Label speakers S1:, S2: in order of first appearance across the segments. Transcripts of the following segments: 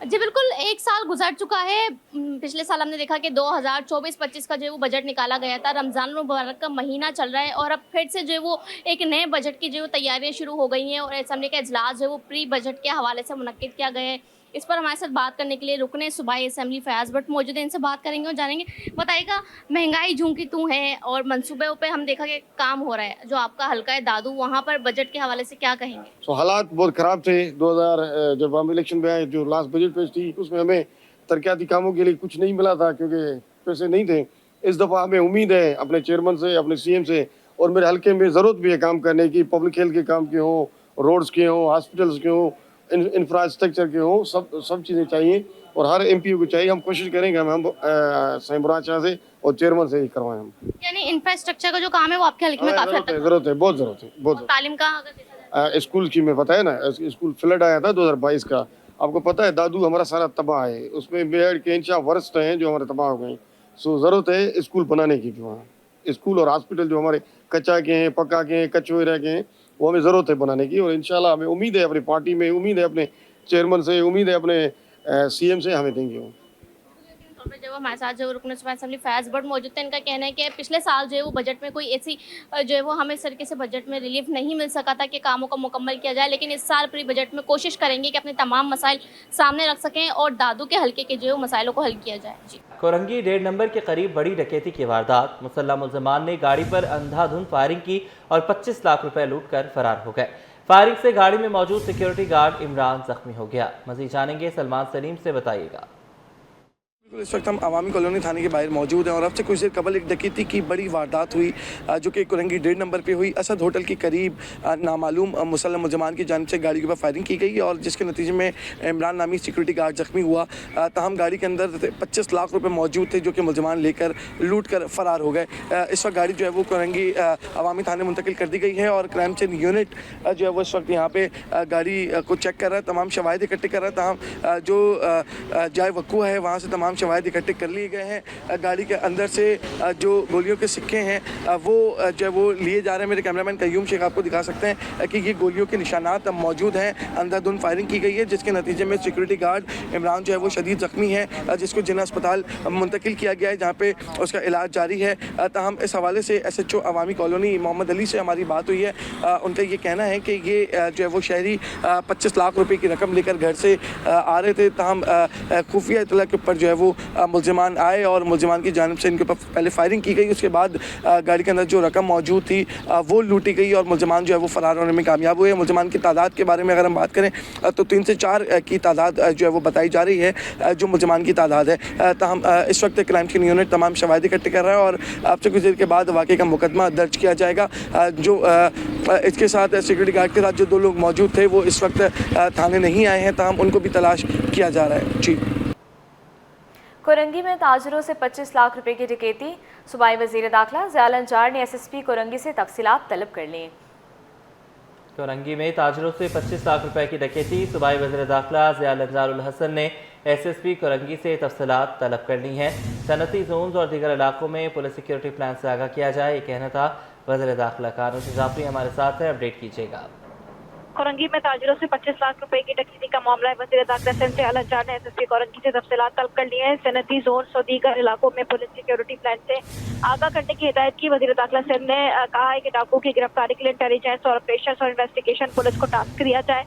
S1: जी बिल्कुल, 1 साल गुज़र चुका है। पिछले साल हमने देखा कि 2024-25 का जो है वो बजट निकाला गया था। रमज़ान मुबारक का महीना चल रहा है और अब फिर से जो है वो एक नए बजट की जो तैयारियाँ शुरू हो गई हैं और असेंबली का इजलास जो है वो प्री बजट के हवाले से मुनक्किद किया गया है। इस पर हमारे साथ बात करने के लिए रुकने सूबाई असेंबली फयाज़ भट्ट मौजूद हैं, इनसे बात करेंगे और जानेंगे। बताइएगा, महँगाई झूम की तू है और मनसूबों पे हम देखा कि काम हो रहा है। जो आपका हल्का है दादू, वहाँ पर बजट के हवाले से क्या कहेंगे?
S2: तो हालात बहुत ख़राब थे। 2000 जब हम इलेक्शन में आए, जो लास्ट बजट पेश थी उसमें हमें तरक्याती कामों के लिए कुछ नहीं मिला था क्योंकि पैसे नहीं थे। इस दफ़ा हमें उम्मीद है अपने चेयरमैन से, अपने सीएम से, और मेरे हल्के में ज़रूरत भी है काम करने की। पब्लिक हेल्थ के काम के हों, रोड्स के हों, हॉस्पिटल्स के हों, इंफ्रास्ट्रक्चर के हों, सब चीज़ें चाहिए और हर एमपी को चाहिए। हम कोशिश करेंगे हम साईं शाह से और चेयरमैन से ही करवाएं हम।
S1: यानी इंफ्रास्ट्रक्चर का जो काम है वो आपके हल्के में काफ़ी हद तक
S2: ज़रूरत है, बहुत ज़रूरत है, बहुत
S1: और
S2: ज़रूरत
S1: तालीम का अगर देखा जाए?
S2: है। स्कूल की मैं बताया ना, स्कूल फ्लड आया था 2022 का। आपको पता है दादू हमारा सारा तबाह है, उसमें बेड के इंचा वर्स्ट हैं जो हमारे तबाह हो गए। सो ज़रूरत है स्कूल बनाने की भी वहाँ। स्कूल और हॉस्पिटल जो हमारे कच्चा के हैं, पक्का के हैं, कच्चे रह गए हैं, वो हमें ज़रूरत है बनाने की। और इंशाल्लाह हमें उम्मीद है अपनी पार्टी में, उम्मीद है अपने चेयरमैन से, उम्मीद है अपने सीएम से, हमें देंगे वो।
S1: तौर पे जो हमारे साथ जो रुकन सुबह असेंबली फैज़ बट मौजूद थे, इनका कहना है कि पिछले साल जो है वो बजट में कोई ऐसी जो है वो हमें इस तरीके से बजट में रिलीफ नहीं मिल सका था कि कामों को मुकम्मल किया जाए, लेकिन इस साल प्री बजट में कोशिश करेंगे कि अपने तमाम मसाइल सामने रख सकें और दादू के हल्के के जो है वो मसाइलों को हल किया जाए। जी।
S3: कोरंगी 1.5 नंबर के करीब बड़ी डकैती की वारदात। मुसल्लह मुल्ज़िमान ने गाड़ी पर अंधाधुंध फायरिंग की और 25 लाख रुपए लूट कर फरार हो गए। फायरिंग से गाड़ी में मौजूद सिक्योरिटी गार्ड इमरान जख्मी हो गया। मज़ीद जानेंगे सलमान सलीम से, बताइएगा।
S4: इस वक्त हम अवामी कॉलोनी थाने के बाहर मौजूद हैं और अब से कुछ देर कबल एक डकैती की बड़ी वारदात हुई जो कि कोरंगी 1.5 नंबर पे हुई। असद होटल के करीब नामालूम मुसल्लम मुल्ज़िमान की जानिब से गाड़ी के ऊपर फायरिंग की गई और जिसके नतीजे में इमरान नामी सिक्योरिटी गार्ड जख्मी हुआ। ताहम गाड़ी के अंदर 25 लाख रुपए मौजूद थे जो कि मुल्ज़िमान लेकर लूट कर फ़रार हो गए। इस वक्त गाड़ी जो है वो कोरंगी अवामी थाने मुंतकिल कर दी गई है और क्राइम सीन यूनिट जो है वो इस वक्त यहाँ पे गाड़ी को चेक कर रहा है, तमाम शवाहिद इकट्ठे कर रहा है। तमाम जो जाए वक़्फ़ा है वहाँ से तमाम शवाहिद इकट्ठे कर लिए गए हैं। गाड़ी के अंदर से जो गोलियों के सिक्के हैं वो जो है वो लिए जा रहे हैं। मेरे कैमरामैन कयूम शेख आपको दिखा सकते हैं कि ये गोलियों के निशानात मौजूद हैं। अंधाधुंध फायरिंग की गई है जिसके नतीजे में सिक्योरिटी गार्ड इमरान जो है वो शदीद ज़ख्मी है, जिसको जिला अस्पताल मुंतकिल किया गया है जहाँ पे उसका इलाज जारी है। ताहम इस हवाले से SHO अवामी कॉलोनी मोहम्मद अली से हमारी बात हुई है। उनका ये कहना है कि ये जो है वो शहरी 25 लाख रुपए की रकम लेकर घर से आ रहे थे। ताहम खुफिया इतला के ऊपर जो है वो मुल्ज़िमान आए और मुल्ज़िमान की जानिब से इनके ऊपर पहले फायरिंग की गई, उसके बाद गाड़ी के अंदर जो रकम मौजूद थी वो लूटी गई और मुल्ज़िमान जो है वो फ़रार होने में कामयाब हुए। मुल्ज़िमान की तादाद के बारे में अगर हम बात करें तो 3 से 4 की तादाद जो है वो बताई जा रही है जो मुल्ज़िमान की तादाद है। हम इस वक्त क्राइम सीन यूनिट तमाम शवाहिद इकट्ठे कर रहा है और आपसे कुछ देर के बाद वाक़े का मुकदमा दर्ज किया जाएगा। जो इसके साथ सिक्योरिटी गार्ड के साथ जो 2 लोग मौजूद थे वो इस वक्त थाने नहीं आए हैं, ताहम उनको भी तलाश किया जा रहा है। जी।
S5: कोरंगी में ताजरों से 25 लाख रुपए की डकैती। सूबाई वज़ीर दाखिला ज़ियाल अंजार ने SSP कोरंगी से तफसीलात तलब कर ली।
S3: कोरंगी में ताजरों से 25 लाख रुपए की डकैती। सूबाई वज़ीर दाखिला ज़ियाल अंजार उल हसन ने SSP कोरंगी से तफसीलात तलब कर ली हैं। सनती जोन और दीगर इलाकों में पुलिस सिक्योरिटी प्लान से आगाह किया जाए, ये कहना था वज़ीर दाखिला का। अनुज जाफरी हमारे साथ है, अपडेट कीजिएगा।
S6: कोरंगी में ताजिरों से 25 लाख रुपए की डकैती का मामला है। वज़ीर दाखिला ज़ियाल अंजार ने SSP कोरंगी से तफसीलात तलब कर लिए हैं। सनती जोन और दीगर इलाकों में पुलिस सिक्योरिटी प्लान से आगाह करने की हिदायत की। वज़ीर दाखिला सिंध ने कहा है कि डाकू की गिरफ्तारी के लिए इंटेलिजेंस और ऑपरेशन और इन्वेस्टिगेशन पुलिस को टास्क दिया जाए।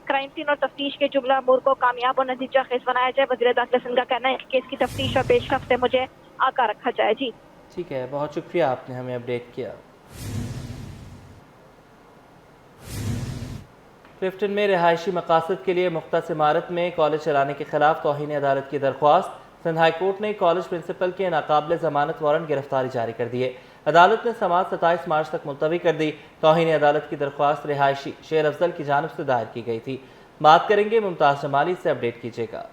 S6: क्राइम सीन और तफ्तीश के जुमला अमूर को कामयाब और नतीजा खेज बनाया जाए। वज़ीर दाखिला सिंध का कहना है कि केस की तफ्तीश और पेशरफ्त से मुझे आगाह रखा जाए। जी
S3: ठीक है, बहुत शुक्रिया, आपने हमें अपडेट किया। क्लिफ्टन में रिहायशी मकासद के लिए मुख्तस इमारत में कॉलेज चलाने के खिलाफ तौहीन अदालत की दरख्वास्त। सिंध हाई कोर्ट ने कॉलेज प्रिंसिपल के नाकाबिल जमानत वारंट गिरफ्तारी जारी कर दिए। अदालत ने समाअत 27 मार्च तक मुलतवी कर दी। तौहीन अदालत की दरख्वास्त रिहायशी शेर अफजल की जानिब से दायर की गई थी। बात करेंगे मुमताज़ जमाली से, अपडेट कीजिएगा।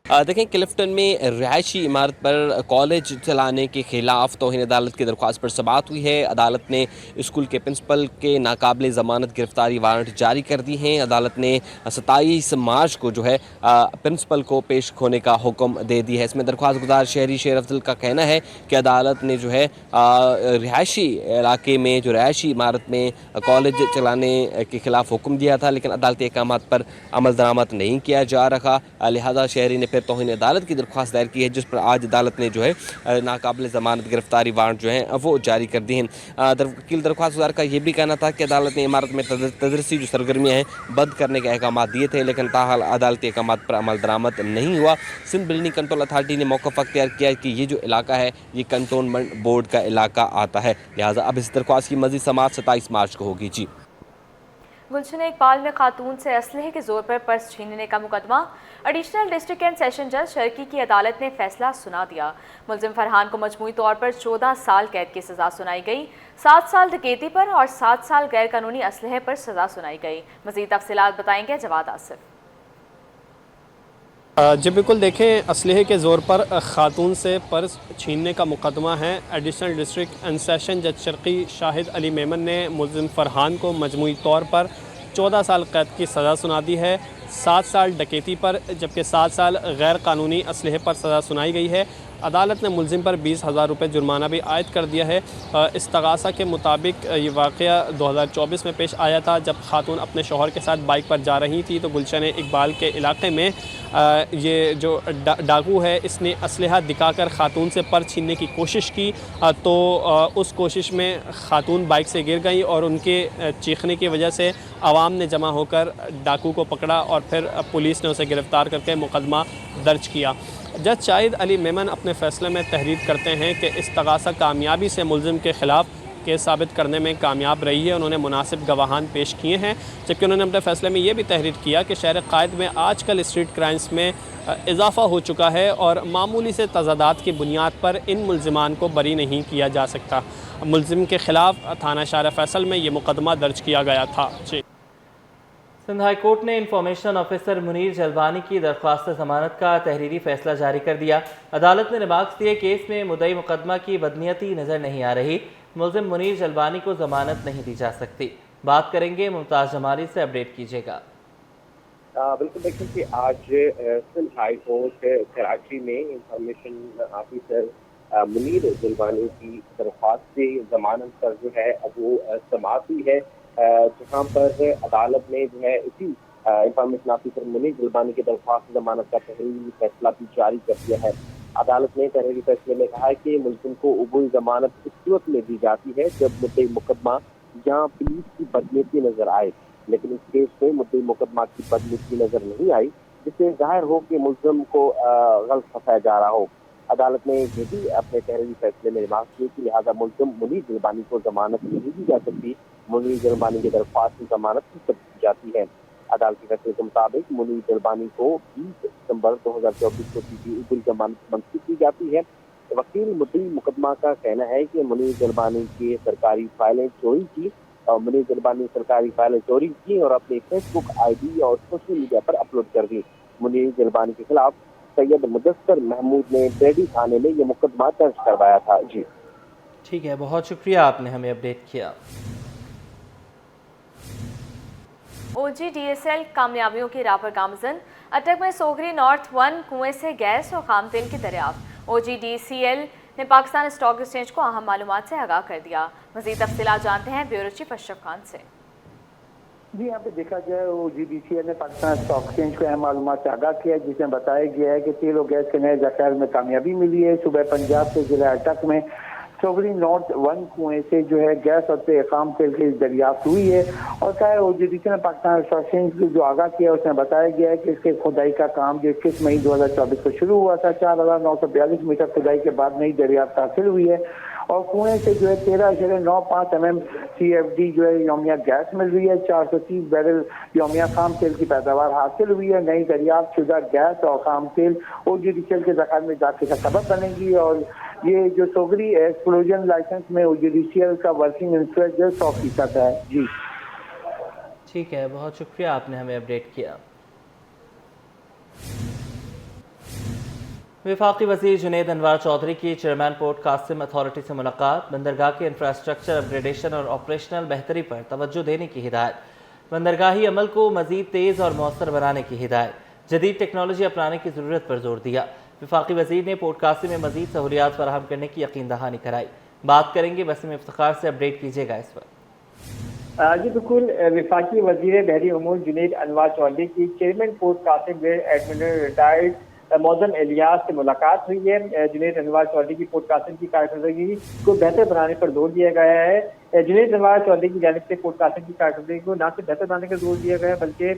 S7: देखें क्लिफ्टन में रिहायशी इमारत पर कॉलेज चलाने के खिलाफ तौहीन अदालत की दरख्वास्त पर समाअत हुई है। अदालत ने स्कूल के प्रिंसिपल के नाकाबिले ज़मानत गिरफ्तारी वारंट जारी कर दी हैं। अदालत ने 27 मार्च को जो है प्रिंसिपल को पेश होने का हुक्म दे दिया है। इसमें दरख्वास्त गुजार शहरी शेर अफजल का कहना है कि अदालत ने जो है रिहायशी इलाके में जो रिहायशी इमारत में कॉलेज चलाने के खिलाफ हुक्म दिया था, लेकिन अदालती अहकाम पर अमल दरामद नहीं किया जा रहा। लिहाजा शहरी ने फिर तौहीन अदालत की दरख्वास्त दायर की है, जिस पर आज अदालत ने जो है नाकाबिल ज़मानत गिरफ्तारी वारंट जो है वो जारी कर दी हैं। वकील दरख्वास्त गुजार का ये भी कहना था कि अदालत ने इमारत में तदरीसी जो सरगर्मियाँ हैं बंद करने के अहकाम दिए थे, लेकिन ताहाल अदालती अहकाम पर अमल दरामद नहीं हुआ। सिंध बिल्डिंग कंट्रोल अथॉरिटी ने मौक़िफ़ अख्तियार किया कि ये जो इलाका है ये कंटोनमेंट बोर्ड का इलाका आता है, लिहाजा अब इस दरख्वास्त की मज़ीद समाअत 27 मार्च को होगी। जी
S5: गुलशन इकबाल में खातून से असलहे के जोर पर पर्स छीनने का मुकदमा। एडिशनल डिस्ट्रिक्ट एंड सेशन जज शर्की की अदालत ने फैसला सुना दिया। मुलजिम फरहान को मजमूई तौर पर 14 साल कैद की सज़ा सुनाई गई। 7 साल डकैती पर और 7 साल गैर कानूनी असलहे पर सज़ा सुनाई गई। मज़ीद तफसीलात बताएंगे जवाद आसिफ।
S8: जी बिल्कुल, देखें असलहे के ज़ोर पर ख़ातून से पर्स छीनने का मुकदमा है। एडिशनल डिस्ट्रिक्ट एंड सेशन जज शर्की शाहिद अली मेमन ने मुलजिम फरहान को मजमूई तौर पर 14 साल कैद की सज़ा सुना दी है। 7 साल डकैती पर जबकि 7 साल गैर कानूनी असलहे पर सज़ा सुनाई गई है। अदालत ने मुलजिम पर 20,000 रुपये जुर्माना भी आयद कर दिया है। इस्तगासा के मुताबिक ये वाक़या 2024 में पेश आया था, जब खातून अपने शौहर के साथ बाइक पर जा रही थी तो गुलशन इकबाल के इलाके में ये जो डाकू है इसने असलहा दिखाकर ख़ातून से पर्स छीनने की कोशिश की, तो उस कोशिश में ख़ातून बाइक से गिर गई और उनके चीखने की वजह से आवाम ने जमा होकर डाकू को पकड़ा और फिर पुलिस ने उसे गिरफ़्तार करके मुकदमा दर्ज किया। जज शाहिद अली मेमन अपने फ़ैसले में तहरीर करते हैं कि इस्तगासा कामयाबी से मुलजिम के ख़िलाफ़ केस साबित करने में कामयाब रही है। उन्होंने मुनासिब गवाहान पेश किए हैं, जबकि उन्होंने अपने फ़ैसले में ये भी तहरीर किया कि शहर कायद में आजकल स्ट्रीट क्राइम्स में इजाफ़ा हो चुका है और मामूली से तज़ादात की बुनियाद पर इन मुलजिमान को बरी नहीं किया जा सकता। मुलजिम के ख़िलाफ़ थाना शारा फैसल में ये मुकदमा दर्ज किया गया था। जी
S3: सिंध हाई कोर्ट ने इंफॉर्मेशन ऑफिसर मुनीर जलवानी की दरख्वास्त ज़मानत का तहरीरी फैसला जारी कर दिया। अदालत ने रिमार्क्स दिए केस में मुद्दई मुकदमा की बदनीयती नज़र नहीं आ रही, मुलजिम मुनीर जलवानी को ज़मानत नहीं दी जा सकती। बात करेंगे मुमताज़ जमाली से, अपडेट कीजिएगा।
S9: बिल्कुल, देखिए कि आज सिंध हाई कोर्ट कराची में इंफॉर्मेशन ऑफिसर मुनीर जलवानी की दरख्वास्त से ज़मानत पर जो है अब वो समाअत हुई है, जहाँ पर अदालत ने जो है इसी इंफॉर्मेशन ऑफिसर मुनीर जलवानी की दरख्वास्त ज़मानत का तहरीरी फैसला भी जारी कर दिया है। अदालत ने तहरीरी फैसले में कहा है कि मुलजिम को उबूल ज़मानत उस सूरत में दी जाती है जब मुद्दई मुकदमा या पुलिस की बदनीयती नजर आए, लेकिन इस केस में मुद्दई मुकदमा की बदनीयती नजर नहीं आई, जिससे जाहिर हो कि मुलजिम को गलत फंसाया जा रहा हो। अदालत ने ये भी अपने तहरीरी फैसले में रिमार्क किया कि लिहाजा मुलजिम मुनीर जलवानी को जमानत नहीं दी जा सकती, मुनीर जलवानी की दरख्वास्त की जमानत की जाती है। अदालती फैसले के मुताबिक मुनीर जलवानी को 20 दिसंबर 2024 को दी गई उबूल जमानत मंसूख की जाती है। वकील मुद्दई मुकदमा का कहना है कि मुनीर जलवानी की सरकारी फाइलें चोरी की और मुनीर जलवानी सरकारी फाइलें चोरी की और अपने फेसबुक ID और सोशल मीडिया पर अपलोड कर दी। मुनीर जलवानी के खिलाफ सैयद मुदस्सर महमूद ने पेडी थाने में ये मुकदमा दर्ज करवाया था। जी
S3: ठीक है, बहुत शुक्रिया, आपने हमें अपडेट किया।
S5: OGDSL कामयाबियों की राह पर गामजन। अटक में सोगरी नॉर्थ 1 कुएं से गैस और खाम तेल की दरियाफ्त। OGDCL ने पाकिस्तान स्टॉक एक्सचेंज को अहम मालूमात से आगाह कर दिया। मज़ीद तफसीलात जानते हैं ब्यूरो चीफ अशरफ खान से।
S10: जी, यहाँ पे देखा जाए OGDCL ने पाकिस्तान स्टॉक एक्सचेंज को अहम मालूमात से आगाह किया, जिसमें बताया गया है कि तेल और गैस के नए ज़खायर में कामयाबी मिली है। सुबह पंजाब के जिला अटक में सोगरी नॉर्थ 1 कुएं से जो है गैस और खाम तेल की दरियाफ्त हुई है और क्या है OGDCL ने पाकिस्तान स्टॉक एक्सचेंज को जो आगाह किया उसमें बताया गया है कि इसके खुदाई का काम जो 21 मई 2024 को शुरू हुआ था। 4,942 मीटर खुदाई के बाद नई दरियाफ्त हासिल हुई है और कुएं से जो है 13.95 mm CFD जो है योमिया गैस मिल रही है। 430 बैरल योमिया खाम तेल की पैदावार हासिल हुई है। नई दरियाफ्त शुदा गैस और खाम तेल OGDCL के ज़खायर में इजाफे का सबब बनेगी और ये जो सोगरी एक्सप्लोजन लाइसेंस में OGDCL का वर्किंग इंटरेस्ट जो 100% है। जी
S3: ठीक है, बहुत शुक्रिया, आपने हमें अपडेट किया। वफाकी वज़ीर जुनैद अनवार चौधरी की चेयरमैन पोर्ट कासिम अथॉरिटी से मुलाकात। बंदरगाह के इंफ्रास्ट्रक्चर अपग्रेडेशन और ऑपरेशनल बेहतरी पर तवज्जो देने की हिदायत। बंदरगाही अमल को मज़ीद तेज़ और मौसर बनाने की हिदायत। जदीद टेक्नोलॉजी अपनाने की ज़रूरत पर जोर दिया। वफाकी वज़ीर ने पोर्ट कासिम में मज़ीद सहूलियात फराहम करने की यकीन दहानी कराई। बात करेंगे वसीम इफ्तिखार से, अपडेट कीजिएगा इस पर।
S11: जी बिल्कुल, वफाकी वज़ीर बहरी उमूर जुनैद अनवार चौधरी की चेयरमैन पोर्ट कासिम में एडमिरल रिटायर्ड मौजम इलियास से मुलाकात हुई है। जुनैद अनवार चौधरी की पोर्ट कासिम की कारकर्दगी को बेहतर बनाने पर जोर दिया गया है। जुनैद अनवार चौधरी की जानिब से पोर्ट कासिम की कारकर्दगी को न सिर्फ बेहतर बनाने का जोर दिया गया बल्कि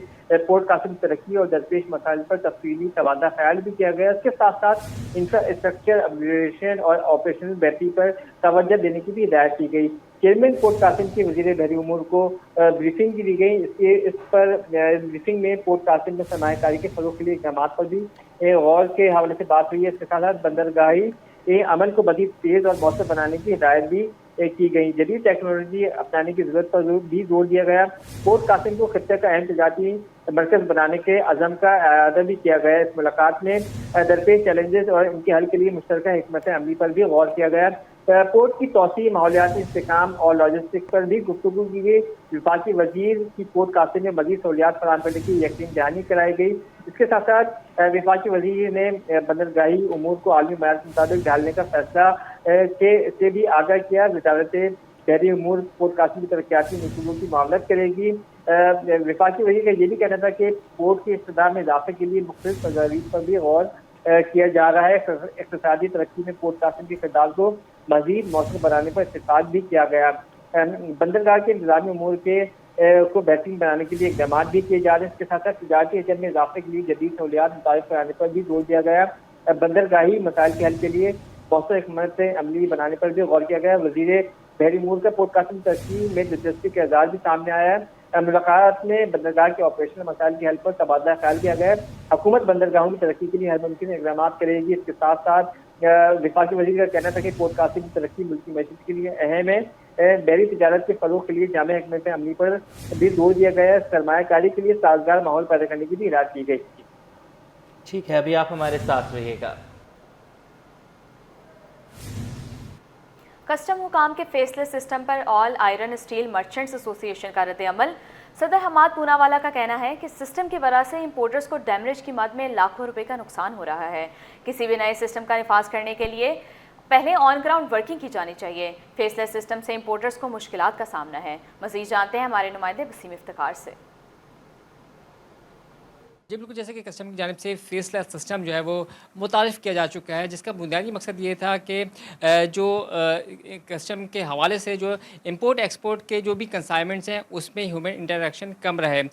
S11: पोर्ट कासिम की तरक्की और दरपेश मसाइल पर तफसीली तबादला ख्याल भी किया गया। इसके साथ साथ इंफ्रास्ट्रक्चर अपग्रेडेशन और ऑपरेशनल बेहतरी पर तवज्जो देने की भी हिदायत की गई। चेयरमैन पोर्ट कासिम के वज़ीर बहरी उमूर को ब्रीफिंग भी दी गई। इस पर ब्रीफिंग में पोर्ट कासिम में सरमायाकारी के फरोग के लिए इक़दाम पर भी गौर के हवाले से बात हुई है। इसके साथ बंदरगाही अमल को मज़ीद तेज़ और मौसर बनाने की हिदायत भी की गई। जदीद टेक्नोलॉजी अपनाने की जरूरत पर भी जोर दिया गया। पोर्ट कासिम को खित्ते का अहम तजारती मरकज बनाने के अज़म का अदा भी किया गया। इस मुलाकात में दरपेश चैलेंजेस और इनके हल के लिए मुश्तरका हिकमत अमली पर भी गौर किया गया। पोर्ट की तोसी, माहौलियाती इस्तेहकाम और लॉजिस्टिक पर भी गुफ्तगू की गई। वफाकी वज़ीर की पोर्ट कासिम में मज़ीद सहूलियात फराहम करने की यकीन दहानी कराई गई। इसके साथ साथ वफाकी वज़ीर ने बंदरगाही उमूर को आलमी मयार के मुताबिक ढालने का फैसला से भी आगाह किया। वजारत बहरी उमूर पोर्ट कासिम की तरक्याती मंसूबों की मामलत करेगी। वफाकी वज़ीर का ये भी कहना था कि पोर्ट की इक़्तिदार में इजाफे के लिए मुख्तलिफ तजावीज़ पर भी गौर किया जा रहा है। इक़्तिसादी तरक्की में पोर्ट कासिम के किरदार को मज़ीद मौसर बनाने पर इत्तेफाक भी किया गया। बंदरगाह के इंतज़ामी उमूर के को बेहतरीन बनाने के लिए इक़दाम भी किए जा रहे हैं। इसके साथ साथ तजारती अजम में इजाफे के लिए जदीद सहूलियात मुतारिफ कराने पर भी जोर दिया गया। बंदरगाही मसाइल के हल के लिए मौसर हिकमत अमली बनाने पर भी गौर किया गया। वज़ीर बहरी उमूर का पोर्ट कासिम तरक्की में दिलचस्पी का एजाज़ भी सामने आया है। मुलाकात में बंदरगाह के ऑपरेशनल मसाइल के हल पर तबादला ख्याल किया गया। हुकूमत बंदरगाहों की तरक्की के लिए हर मुमकिन इक़दाम करेगी। इसके साथ साथ वफाकी वज़ीर का कहना था कि पोर्ट कासिम की तरक्की मुल्की मैशत के लिए अहम है। बहरी तजारत के फरोग के लिए जामे हिकमत अमली पर भी जोर दिया गया। सरमायाकारी के लिए साजगार माहौल पैदा करने की भी हिदायत की गई।
S3: ठीक है, अभी आप हमारे साथ रहिएगा।
S5: कस्टम हुकाम के फेसलेस सिस्टम पर all iron steel merchants association का रद्द-ए-अमल। सदर हमाद पूनावाला का कहना है कि सिस्टम की वजह से इंपोर्टर्स को डैमेज की मद में लाखों रुपए का नुकसान हो रहा है। किसी भी नए सिस्टम का निफाज करने के लिए पहले ऑन ग्राउंड वर्किंग की जानी चाहिए। फेसलेस सिस्टम से इंपोर्टर्स को मुश्किलात का सामना है। मज़ीद जानते हैं हमारे नुमाइंदे वसीम इफ्तिखार से।
S12: जी बिल्कुल, जैसे कि कस्टम की जानिब से फेसलेस सिस्टम जो है वो मुतारिफ़ किया जा चुका है, जिसका बुनियादी मकसद ये था कि जो कस्टम के हवाले से जो इंपोर्ट एक्सपोर्ट के जो भी कंसाइनमेंट्स हैं उसमें ह्यूमन इंटरेक्शन कम रहे।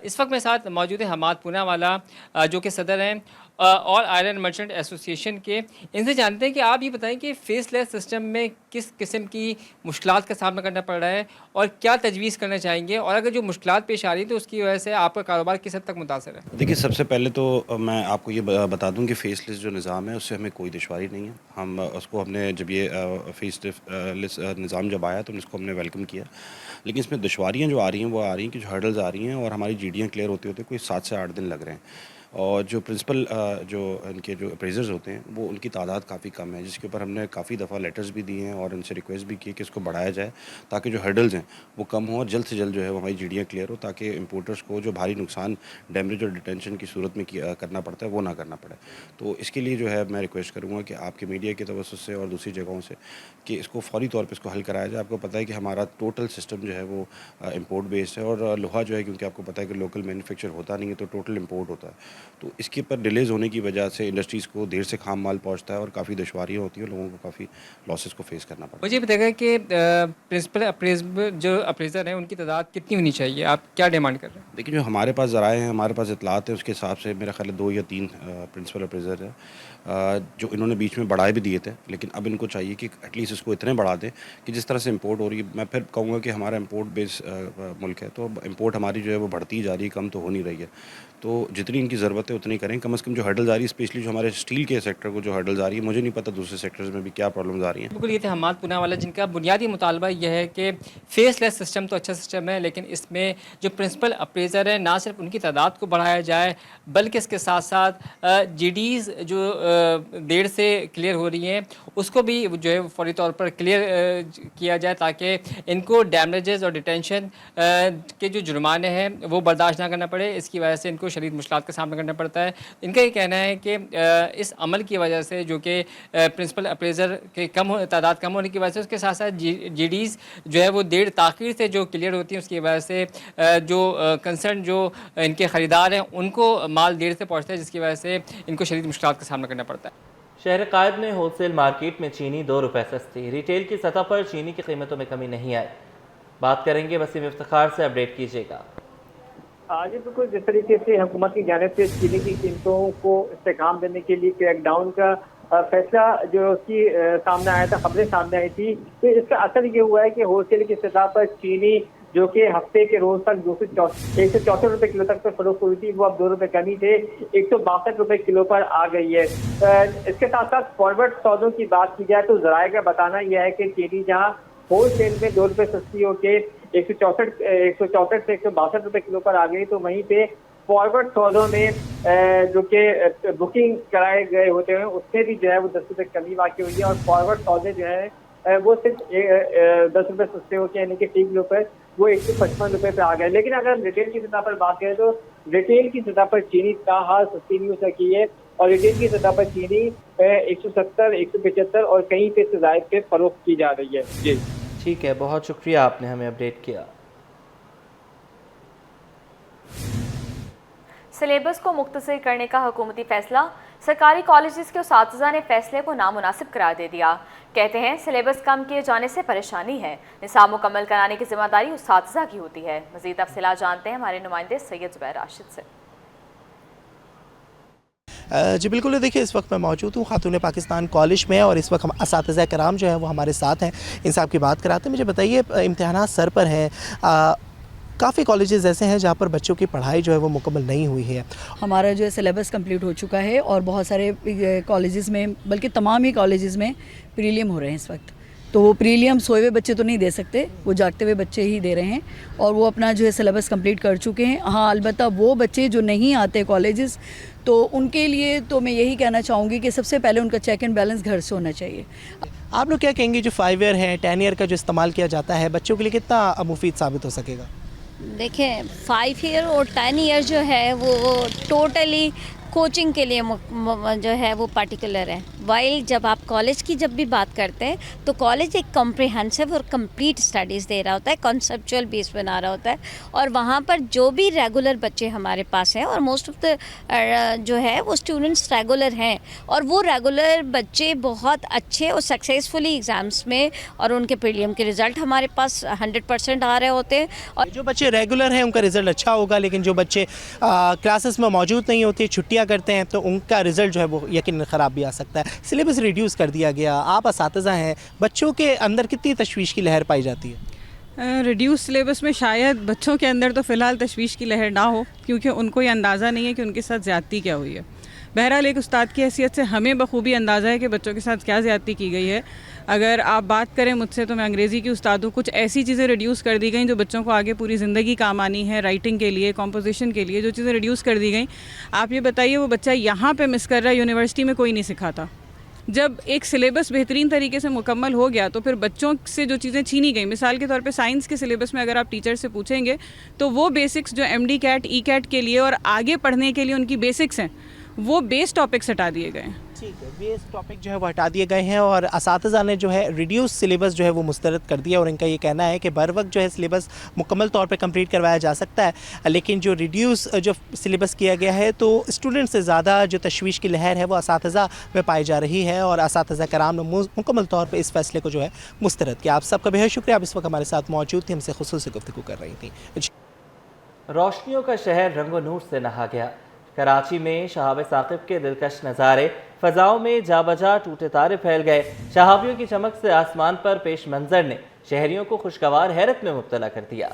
S12: इस वक्त मेरे साथ मौजूद है हमाद पूनावाला जो कि सदर हैं ऑल आयरन मर्चेंट एसोसिएशन के। इनसे जानते हैं कि आप ये बताएं कि फेसलेस सिस्टम में किस किस्म की मुश्किलात का सामना करना पड़ रहा है और क्या तजवीज़ करना चाहेंगे, और अगर जो मुश्किलात पेश आ रही है तो उसकी वजह से आपका कारोबार किस हद तक मुतासर है।
S13: देखिए, सबसे पहले तो मैं आपको ये बता दूं कि फेसलेस जो निज़ाम है उससे हमें कोई दुश्वारी नहीं है। हम उसको हमने जब ये फेसलेस निज़ाम जब आया तो इसको हमने वेलकम किया, लेकिन इसमें दुश्वारियाँ जो आ रही हैं वो आ रही हैं कि जो हर्डल्स आ रही हैं और हमारी जीडियाँ क्लियर होते होते कोई 7 से 8 दिन लग रहे हैं। और जो प्रिंसिपल जो इनके जो अप्रेजर्स होते हैं वो उनकी तादाद काफ़ी कम है, जिसके ऊपर हमने काफ़ी दफ़ा लेटर्स भी दिए हैं और उनसे रिक्वेस्ट भी की कि इसको बढ़ाया जाए ताकि जो हर्डल्स हैं वो कम हो और जल्द से जल्द जो है वो हमारी जीडियाँ क्लियर हो, ताकि इंपोर्टर्स को जो भारी नुकसान डैमेज और डिटेंशन की सूरत में करना पड़ता है वो ना करना पड़े। तो इसके लिए जो है मैं रिक्वेस्ट करूँगा कि आपके मीडिया की तवज्जो से और दूसरी जगहों से कि इसको फौरी तौर पर इसको हल कराया जाए। आपको पता है कि हमारा टोटल सिस्टम जो है वो इम्पोर्ट बेस्ड है और लोहा जो है, क्योंकि आपको पता है कि लोकल मैन्युफैक्चर होता नहीं है तो टोटल इम्पोर्ट होता है, तो इसके ऊपर डिलेज होने की वजह से इंडस्ट्रीज़ को देर से खाम माल पहुंचता है और काफ़ी दुश्वारियाँ होती हैं, लोगों को काफ़ी लॉसेस को फेस करना पड़ता है।
S12: मुझे बताएगा कि प्रिंसिपल जो अप्रेजर हैं उनकी तादाद कितनी होनी चाहिए, आप क्या डिमांड कर रहे हैं?
S13: देखिए, जो हमारे पास ज़राए हैं, हमारे पास इतलात है, उसके हिसाब से मेरा ख्याल है 2 या 3 प्रिंसिपल अप्रेजर है जो इन्होंने बीच में बढ़ाए भी दिए थे, लेकिन अब इनको चाहिए कि एटलीस्ट इसको इतने बढ़ा दें कि जिस तरह से इंपोर्ट हो रही है। मैं फिर कहूँगा कि हमारा इंपोर्ट बेस मुल्क है, तो इंपोर्ट हमारी जो है वो बढ़ती जा रही है, कम तो हो नहीं रही है। तो जितनी इनकी ज़रूरत ज़रूरत है उतनी करें। कम से कम जो हर्डल्स आ रही है, स्पेशली जो हमारे स्टील के सेक्टर को जो हर्डल्स आ रही है, मुझे नहीं पता दूसरे सेक्टर्स में भी क्या प्रॉब्लम्स आ रही हैं।
S12: बिल्कुल, ये थे हमाद पूनावाला, जिनका बुनियादी मुतालबा यह है कि फेसलेस सिस्टम तो अच्छा सिस्टम है, लेकिन इसमें जो प्रिंसिपल अप्रेजर है ना सिर्फ उनकी तादाद को बढ़ाया जाए, बल्कि इसके साथ साथ जीडीज़ जो देर से क्लियर हो रही हैं उसको भी जो है फौरी तौर पर क्लियर किया जाए, ताकि इनको डैमेजेस और डिटेंशन के जो जुर्माने हैं वो बर्दाश्त ना करना पड़े। इसकी वजह से इनको शदीद मुश्किलात का सामना करना पड़ता है। इनका ये कहना है कि इस अमल की वजह से, जो कि प्रिंसिपल अप्रेजर के तादाद कम होने की वजह से, उसके साथ साथ जीडीज़ जो है वो देर ताख़ीर से जो क्लियर होती हैं, उसकी वजह से जो कंसर्न जो इनके ख़रीदार हैं उनको माल देर से पहुँचता है, जिसकी वजह से इनको शदीद मुश्किलात का सामना करना पड़ता है।
S3: शहर कायद में होलसेल मार्केट में चीनी 2 रुपये सस्ती, रिटेल की सतह पर चीनी की कीमतों में कमी नहीं आई। बात करेंगे वसीम इफ्तिखार से, अपडेट कीजिएगा।
S11: आज बिल्कुल जिस तरीके से हुकूमत की जानिब से चीनी की कीमतों को इस्तेकाम देने के लिए क्रैकडाउन का फैसला जो कि सामने आया था, खबरें सामने आई थी, तो इसका असर ये हुआ है कि होलसेल की सतह पर चीनी जो कि हफ्ते के रोज तक 164 रुपए किलो तक पर फरोख्त हुई थी, वो अब 2 रुपए कमी थे 162 रुपए किलो पर आ गई है। इसके साथ साथ फॉरवर्ड सौदों की बात की जाए तो जराए का बताना यह है कि चीनी जहाँ होलसेल में 2 रुपए सस्ती होकर 164 से 162 रुपए किलो पर आ गई, तो वहीं पे फॉरवर्ड सौदों में जो कि बुकिंग कराए गए होते हैं उसमें भी जो है वो 10 रुपए कमी वाक़ई हुई है, और फॉरवर्ड सौदे जो है वो सिर्फ 10 रुपए सस्ते होकर यानी कि टी किलो पर वो 155 रुपए पे आ गए। लेकिन अगर रिटेल की सतह पर बात करें तो रिटेल की सतह पर चीनी ताहाल सस्ती नहीं हो सकी है, और रिटेल की सतह पर चीनी 170, 175 और कहीं पे से ज़ायद पे फरोख्त की जा रही है। जी
S3: ठीक है, बहुत शुक्रिया, आपने हमें अपडेट किया।
S5: सिलेबस को मुख्तसर करने का हुकूमती फैसला, सरकारी कॉलेजेस के उस्ताज़ा ने फैसले को नामुनासिब करार दे दिया। कहते हैं सिलेबस कम किए जाने से परेशानी है, निसाब मुकम्मल कराने की जिम्मेदारी उस्ताज़ा की होती है। मज़ीद तफसीलात जानते हैं हमारे नुमाइंदे सैयद ज़ुबैर राशिद से।
S14: जी बिल्कुल, देखिए इस वक्त मैं मौजूद हूँ खातून पाकिस्तान कॉलेज में, और इस वक्त हम असातिज़ा कराम जो है वो हमारे साथ हैं, इनसे आपकी बात कराते हैं। मुझे बताइए, इम्तिहानात सर पर हैं, काफ़ी कॉलेजेस ऐसे हैं जहाँ पर बच्चों की पढ़ाई जो है वो मुकम्मल नहीं हुई है।
S15: हमारा जो है सिलेबस कंप्लीट हो चुका है, और बहुत सारे कॉलेजेस में, बल्कि तमाम ही कॉलेजेस में प्रीलियम हो रहे हैं इस वक्त। तो वो प्रीलियम सोए हुए बच्चे तो नहीं दे सकते, वो जागते हुए बच्चे ही दे रहे हैं, और वो अपना जो है सिलेबस कंप्लीट कर चुके हैं। हाँ, अलबत्ता वो बच्चे जो नहीं आते कॉलेजेस, तो उनके लिए तो मैं यही कहना चाहूँगी कि सबसे पहले उनका चेक एंड बैलेंस घर से होना चाहिए।
S14: आप लोग क्या कहेंगे, जो 5 ईयर है, 10 ईयर का जो इस्तेमाल किया जाता है, बच्चों के लिए कितना मुफीद साबित हो सकेगा?
S16: देखें, 5 ईयर और 10 ईयर जो है वो टोटली कोचिंग के लिए जो है वो पार्टिकुलर है। वाइल जब आप कॉलेज की जब भी बात करते हैं तो कॉलेज एक कॉम्प्रिहेंसिव और कंप्लीट स्टडीज़ दे रहा होता है, कॉन्सेप्चुअल बेस बना रहा होता है, और वहाँ पर जो भी रेगुलर बच्चे हमारे पास हैं, और मोस्ट ऑफ द जो है वो स्टूडेंट्स रेगुलर हैं, और वो रेगुलर बच्चे बहुत अच्छे और सक्सेसफुली एग्ज़ाम्स में, और उनके प्रीलियम के रिज़ल्ट हमारे पास 100% आ रहे होते हैं। और
S14: जो बच्चे रेगुलर हैं उनका रिज़ल्ट अच्छा होगा, लेकिन जो बच्चे क्लासेस में मौजूद नहीं होते, छुट्टियाँ करते हैं, तो उनका रिज़ल्ट जो है वो यकीनन ख़राब भी आ सकता है। सिलेबस रिड्यूस कर दिया गया, आप असातिज़ा हैं, बच्चों के अंदर कितनी तशवीश की लहर पाई जाती है?
S17: रिड्यूस सिलेबस में शायद बच्चों के अंदर तो फ़िलहाल तशवीश की लहर ना हो, क्योंकि उनको ये अंदाज़ा नहीं है कि उनके साथ ज़्यादती क्या हुई है। बहरहाल एक उस्ताद की हैसियत से हमें बखूबी अंदाज़ा है कि बच्चों के साथ क्या ज़्यादती की गई है। अगर आप बात करें मुझसे तो मैं अंग्रेज़ी की उस्ताद हूँ। कुछ ऐसी चीज़ें रिड्यूस कर दी गई जो बच्चों को आगे पूरी ज़िंदगी काम आनी है, राइटिंग के लिए, कॉम्पोजिशन के लिए, जो चीज़ें रिड्यूस कर दी गई। आप ये बताइए, वो बच्चा यहाँ पे मिस कर रहा है, यूनिवर्सिटी में कोई नहीं सिखाता। जब एक सिलेबस बेहतरीन तरीके से मुकम्मल हो गया तो फिर बच्चों से जो चीज़ें छीनी गई, मिसाल के तौर पे साइंस के सिलेबस में अगर आप टीचर से पूछेंगे तो वो बेसिक्स जो MD कैट ई-कैट के लिए और आगे पढ़ने के लिए उनकी बेसिक्स हैं, वो बेस टॉपिक्स हटा दिए गए हैं।
S14: ठीक है, बेस टॉपिक जो है वो हटा दिए गए हैं, और असातिज़ा ने जो है रिड्यूस सिलेबस जो है वो मुस्तरद कर दिया, और इनका ये कहना है कि बर वक्त जो है सिलेबस मुकम्मल तौर पे कंप्लीट करवाया जा सकता है, लेकिन जो रिड्यूस जो सिलेबस किया गया है तो स्टूडेंट से ज़्यादा जो तशवीश की लहर है वो असातिज़ा में पाई जा रही है, और असातिज़ा कराम ने मुकम्मल तौर पर इस फैसले को जो है मुस्तरद किया। आप सबका बेहद शुक्रिया, आप इस वक्त हमारे साथ मौजूद थी, हमसे खुसूसी गुफ्तगू कर रही थी।
S3: रोशनियों का शहर रंगो नूर से नहा गया। कराची में शहाब साकिब के दिलकश नज़ारे, फ़ज़ाओं में जाबजा टूटे तारे फैल गए। शहाबियों की चमक से आसमान पर पेश मंजर ने शहरियों को खुशगवार हैरत में मुब्तला कर दिया।